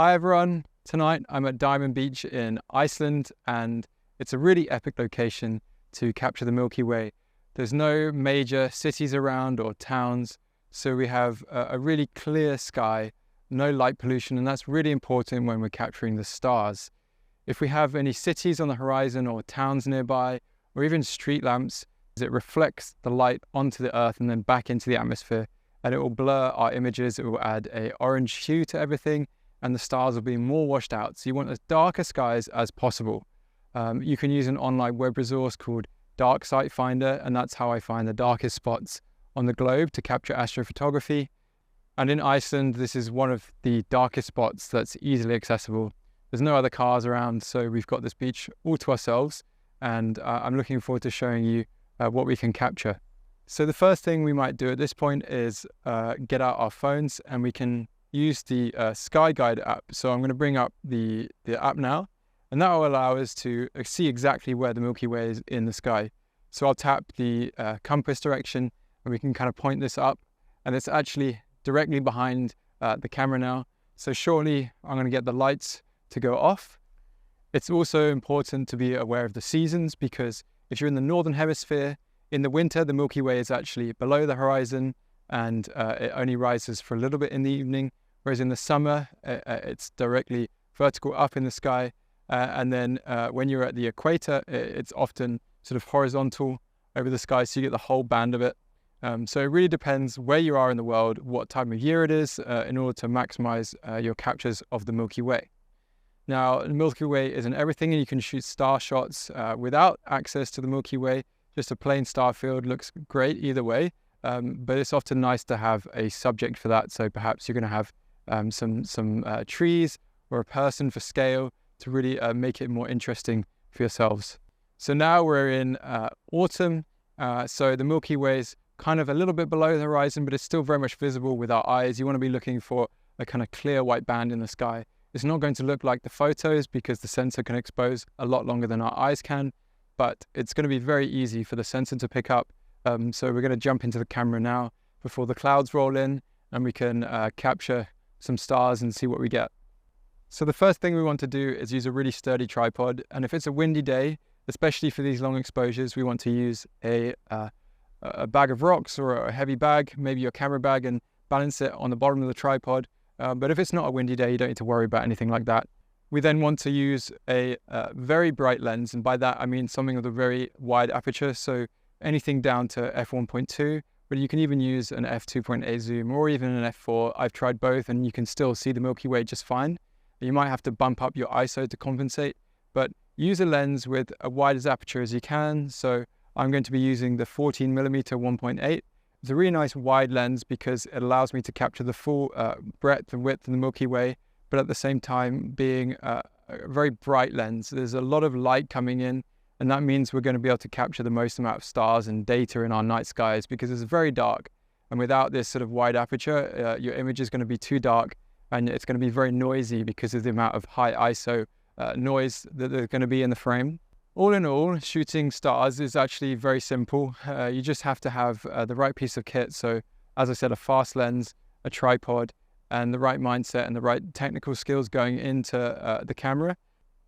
Hi everyone, tonight I'm at Diamond Beach in Iceland and it's a really epic location to capture the Milky Way. There's no major cities around or towns, so we have a really clear sky, no light pollution, and that's really important when we're capturing the stars. If we have any cities on the horizon or towns nearby, or even street lamps, it reflects the light onto the earth and then back into the atmosphere, and it will blur our images, it will add an orange hue to everything, and the stars will be more washed out. So you want as darker skies as possible. You can use an online web resource called Dark Site Finder, and that's how I find the darkest spots on the globe to capture astrophotography. And in Iceland, this is one of the darkest spots that's easily accessible. There's no other cars around, so we've got this beach all to ourselves, and I'm looking forward to showing you what we can capture. So the first thing we might do at this point is get out our phones, and we can use the Sky Guide app. So I'm going to bring up the app now, and that will allow us to see exactly where the Milky Way is in the sky. So I'll tap the compass direction, and we can kind of point this up, and it's actually directly behind the camera now. So shortly I'm going to get the lights to go off. It's also important to be aware of the seasons, because if you're in the northern hemisphere, in the winter the Milky Way is actually below the horizon, and it only rises for a little bit in the evening, whereas in the summer it's directly vertical up in the sky, and then when you're at the equator it's often sort of horizontal over the sky, so you get the whole band of it. So it really depends where you are in the world, what time of year it is, in order to maximize your captures of the Milky Way. Now, the Milky Way isn't everything, and you can shoot star shots without access to the Milky Way. Just a plain star field looks great either way, but it's often nice to have a subject for that. So perhaps you're going to have some trees or a person for scale to really make it more interesting for yourselves. So now we're in autumn, so the Milky Way is kind of a little bit below the horizon, but it's still very much visible with our eyes. You want to be looking for a kind of clear white band in the sky. It's not going to look like the photos because the sensor can expose a lot longer than our eyes can, but it's going to be very easy for the sensor to pick up. So we're going to jump into the camera now before the clouds roll in, and we can capture some stars and see what we get. So the first thing we want to do is use a really sturdy tripod, and if it's a windy day, especially for these long exposures, we want to use a bag of rocks or a heavy bag, maybe your camera bag, and balance it on the bottom of the tripod. But if it's not a windy day, you don't need to worry about anything like that. We then want to use a very bright lens, and by that I mean something with a very wide aperture, so anything down to f1.2, but you can even use an f2.8 zoom or even an f4. I've tried both, and you can still see the Milky Way just fine. You might have to bump up your ISO to compensate, but use a lens with a wide as aperture as you can. So I'm going to be using the 14mm 1.8. It's a really nice wide lens because it allows me to capture the full breadth and width of the Milky Way, but at the same time being a very bright lens. There's a lot of light coming in, and that means we're going to be able to capture the most amount of stars and data in our night skies because it's very dark. And without this sort of wide aperture, your image is going to be too dark, and it's going to be very noisy because of the amount of high ISO noise that there's going to be in the frame. All in all, shooting stars is actually very simple. You just have to have the right piece of kit. So as I said, a fast lens, a tripod, and the right mindset and the right technical skills going into the camera.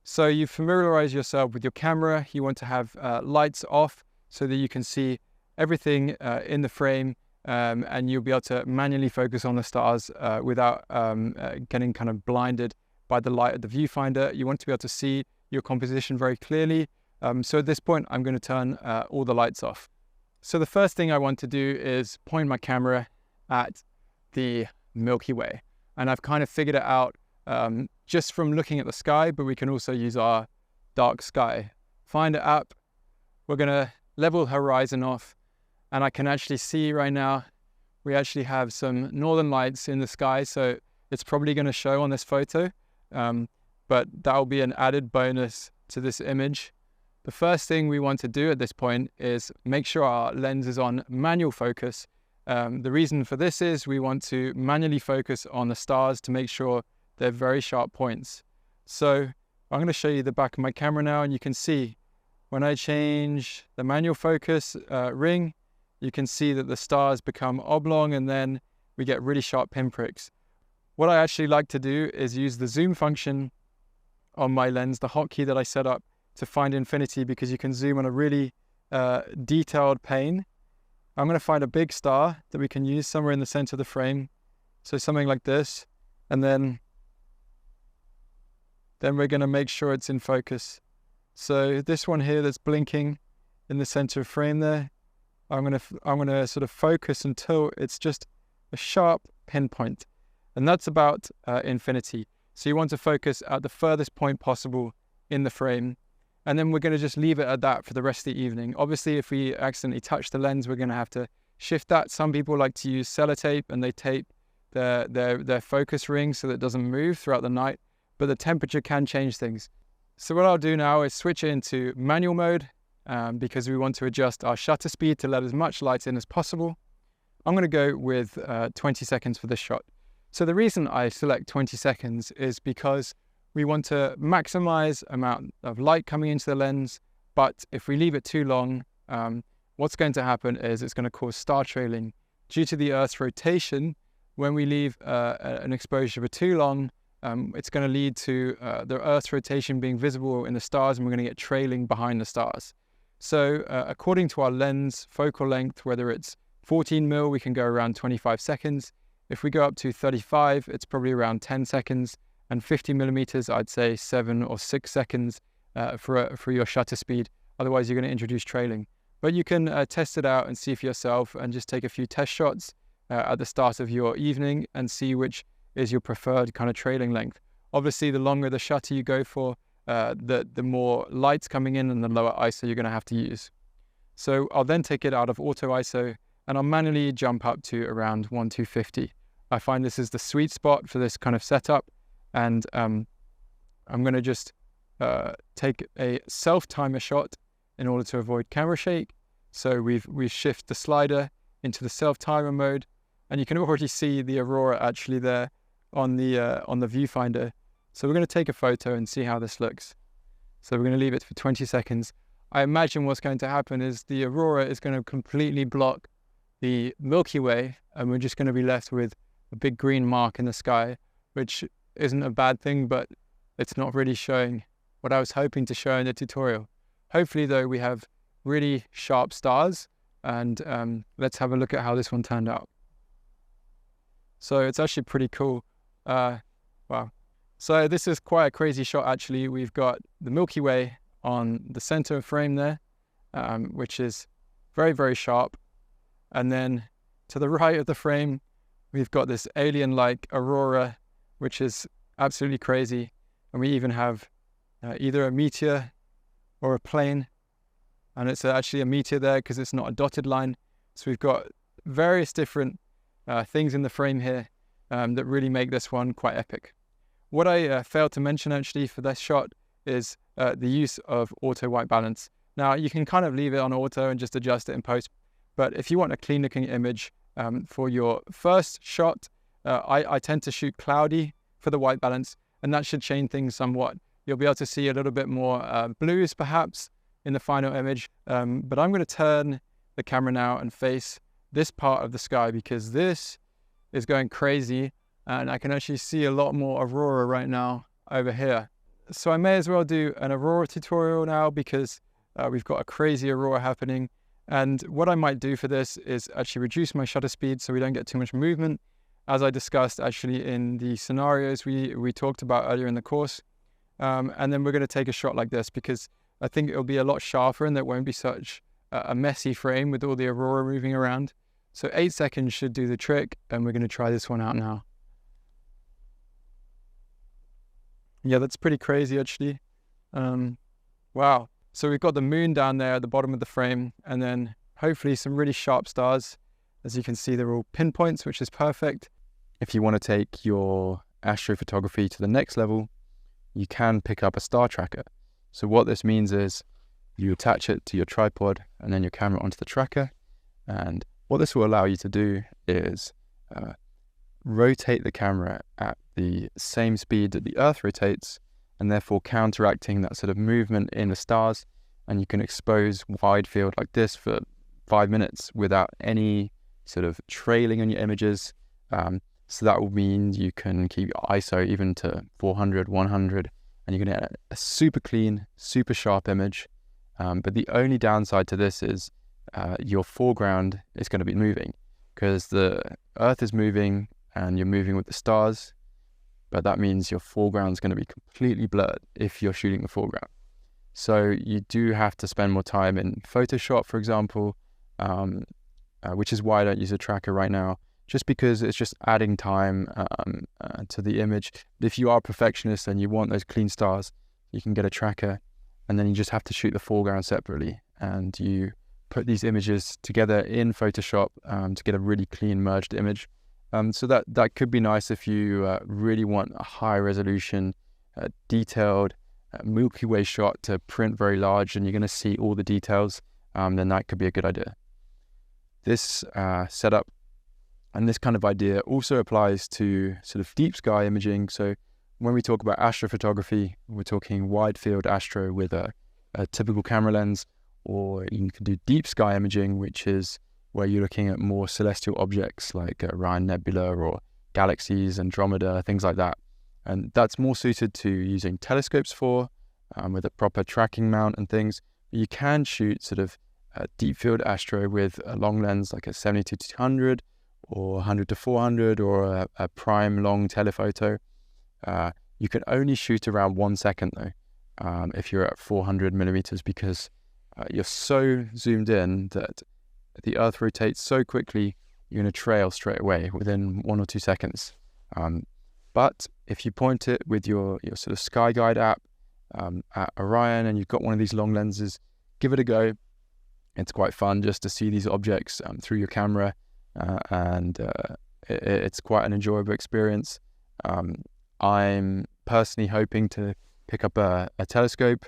So you familiarize yourself with your camera. You want to have lights off so that you can see everything in the frame, and you'll be able to manually focus on the stars without getting kind of blinded by the light of the viewfinder. You want to be able to see your composition very clearly. So at this point, I'm going to turn all the lights off. So the first thing I want to do is point my camera at the Milky Way. And I've kind of figured it out just from looking at the sky, but we can also use our dark sky finder app. We're going to level the horizon off, and I can actually see right now, we actually have some northern lights in the sky. So it's probably going to show on this photo. But that will be an added bonus to this image. The first thing we want to do at this point is make sure our lens is on manual focus. The reason for this is we want to manually focus on the stars to make sure they're very sharp points. So I'm going to show you the back of my camera now, and you can see when I change the manual focus ring, you can see that the stars become oblong, and then we get really sharp pinpricks. What I actually like to do is use the zoom function on my lens, the hotkey that I set up, to find infinity, because you can zoom on a really detailed pane. I'm going to find a big star that we can use somewhere in the center of the frame. So something like this. And then we're going to make sure it's in focus. So this one here that's blinking in the center of frame there, I'm going to sort of focus until it's just a sharp pinpoint. And that's about infinity. So you want to focus at the furthest point possible in the frame. And then we're going to just leave it at that for the rest of the evening. Obviously, if we accidentally touch the lens, we're going to have to shift that. Some people like to use sellotape, and they tape their focus ring so that it doesn't move throughout the night. But the temperature can change things. So what I'll do now is switch it into manual mode, because we want to adjust our shutter speed to let as much light in as possible. I'm going to go with 20 seconds for this shot. So the reason I select 20 seconds is because we want to maximize amount of light coming into the lens, but if we leave it too long, what's going to happen is it's going to cause star trailing. Due to the Earth's rotation, when we leave an exposure for too long, it's going to lead to the Earth's rotation being visible in the stars, and we're going to get trailing behind the stars. So according to our lens focal length, whether it's 14 mil, we can go around 25 seconds. If we go up to 35, it's probably around 10 seconds. And 50 millimeters, I'd say 7 or 6 seconds for your shutter speed. Otherwise, you're going to introduce trailing. But you can test it out and see for yourself, and just take a few test shots at the start of your evening and see which is your preferred kind of trailing length. Obviously, the longer the shutter you go for, the more light's coming in and the lower ISO you're going to have to use. So I'll then take it out of auto ISO, and I'll manually jump up to around 1:250. I find this is the sweet spot for this kind of setup. And I'm going to just take a self-timer shot in order to avoid camera shake. So we've shifted the slider into the self-timer mode, and you can already see the Aurora actually there on the viewfinder. So we're going to take a photo and see how this looks. So we're going to leave it for 20 seconds. I imagine what's going to happen is the Aurora is going to completely block the Milky Way, and we're just going to be left with a big green mark in the sky, which isn't a bad thing, but it's not really showing what I was hoping to show in the tutorial. Hopefully, though, we have really sharp stars, and let's have a look at how this one turned out. So it's actually pretty cool. Wow. So this is quite a crazy shot, actually. We've got the Milky Way on the center frame there, which is very, very sharp. And then to the right of the frame, we've got this alien-like Aurora, which is absolutely crazy. And we even have either a meteor or a plane. And it's actually a meteor there because it's not a dotted line. So we've got various different things in the frame here that really make this one quite epic. What I failed to mention actually for this shot is the use of auto white balance. Now you can kind of leave it on auto and just adjust it in post. But if you want a clean looking image for your first shot, I tend to shoot cloudy for the white balance, and that should change things somewhat. You'll be able to see a little bit more blues perhaps in the final image, but I'm going to turn the camera now and face this part of the sky because this is going crazy, and I can actually see a lot more Aurora right now over here. So I may as well do an Aurora tutorial now because we've got a crazy Aurora happening. And what I might do for this is actually reduce my shutter speed so we don't get too much movement, as I discussed actually in the scenarios we talked about earlier in the course. And then we're going to take a shot like this because I think it'll be a lot sharper and there won't be such a messy frame with all the Aurora moving around. So 8 seconds should do the trick, and we're going to try this one out now. Yeah, that's pretty crazy actually. Wow. So we've got the moon down there at the bottom of the frame, and then hopefully some really sharp stars. As you can see, they're all pinpoints, which is perfect. If you want to take your astrophotography to the next level, you can pick up a star tracker. So what this means is you attach it to your tripod and then your camera onto the tracker. And what this will allow you to do is rotate the camera at the same speed that the Earth rotates, and therefore counteracting that sort of movement in the stars. And you can expose wide field like this for 5 minutes without any sort of trailing on your images. So that will mean you can keep your ISO even to 400, 100, and you're going to get a super clean, super sharp image. But the only downside to this is your foreground is going to be moving, because the Earth is moving and you're moving with the stars, but that means your foreground is going to be completely blurred if you're shooting the foreground. So you do have to spend more time in Photoshop, for example, which is why I don't use a tracker right now, just because it's just adding time to the image. If you are a perfectionist and you want those clean stars, you can get a tracker, and then you just have to shoot the foreground separately, and you put these images together in Photoshop to get a really clean merged image. So that could be nice if you really want a high resolution, detailed Milky Way shot to print very large and you're going to see all the details, then that could be a good idea. This setup and this kind of idea also applies to sort of deep sky imaging. So when we talk about astrophotography, we're talking wide field astro with a typical camera lens, or you can do deep sky imaging, which is where you're looking at more celestial objects like Orion Nebula or galaxies, Andromeda, things like that. And that's more suited to using telescopes for, with a proper tracking mount and things. But you can shoot sort of deep field astro with a long lens like a 70-200 or 100-400 or a prime long telephoto. You can only shoot around 1 second though, if you're at 400 millimeters, because you're so zoomed in that the Earth rotates so quickly, you're going to trail straight away within 1 or 2 seconds. But if you point it with your sort of Sky Guide app at Orion and you've got one of these long lenses, give it a go. It's quite fun just to see these objects through your camera, and it's quite an enjoyable experience. I'm personally hoping to pick up a telescope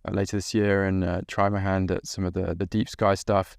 later this year and try my hand at some of the deep sky stuff.